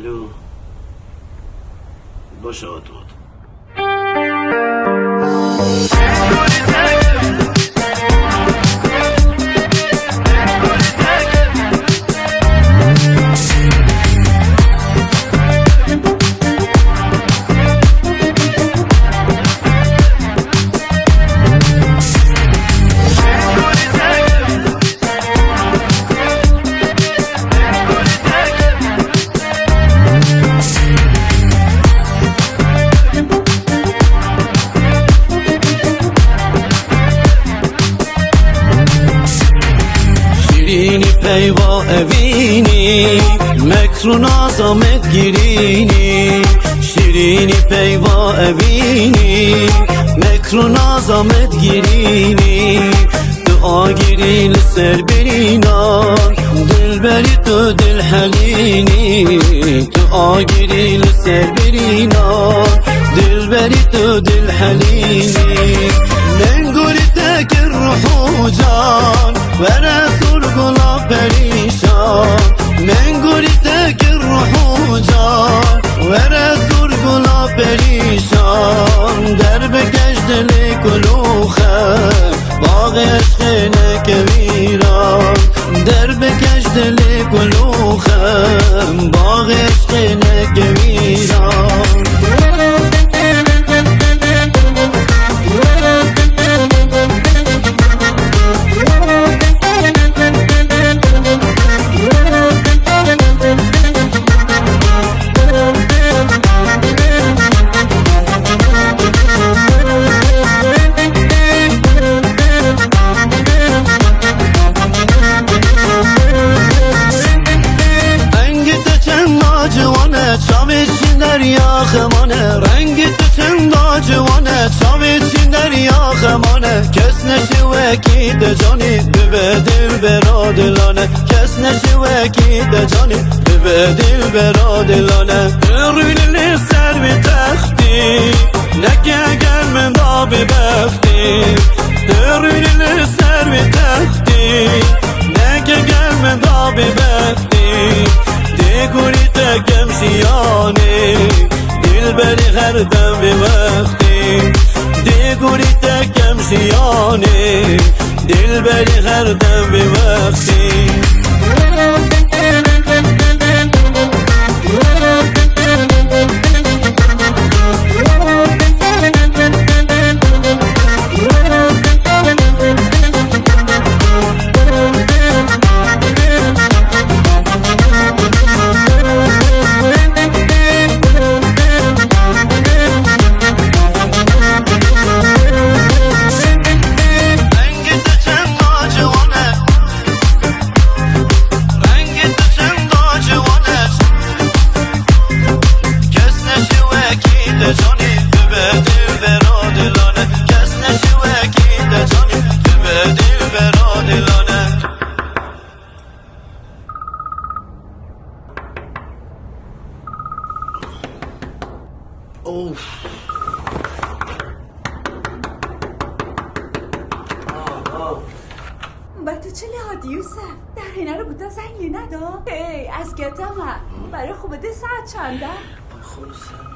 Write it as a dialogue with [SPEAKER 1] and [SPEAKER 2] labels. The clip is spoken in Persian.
[SPEAKER 1] الو باشه آقا تو
[SPEAKER 2] پیوا اوینی مکرون آزامت گیرینی شیرینی پیوا اوینی مکرون آزامت گیرینی دعا گیری لسر برینان دل بری تو دل حلینی دعا گیری لسر برینان دل بری تو دل حلینی من گوری تکر روح جان و رسول گلاب پریشان من گوری تکر روح جان و رسول گلاب پریشان در بکش دل کلوخه باغ عشق نکویران در بکش دل کلوخه باغ عشق نکویران دریا خمانه رنگ تو چند جوانه چاویچی دریا خمانه کس نشوه کی ده جانی به دل برا دلانه کس نشوه کی ده جانی به دل برا دلانه رویلی سر به تختی نکه اگر من دا ببختی رویلی سر به تختی نکه اگر من دا ببختی دیگوری تکم شیانه دل بری هر دم به وقتی دیگوری تکم شیانه دل بری هر دم به وقتی
[SPEAKER 3] با تو چه لحادی یوسف در اینه رو بودا زنگی ندا هی از گتم برای خوبه ده ساعت چنده
[SPEAKER 2] خلاصه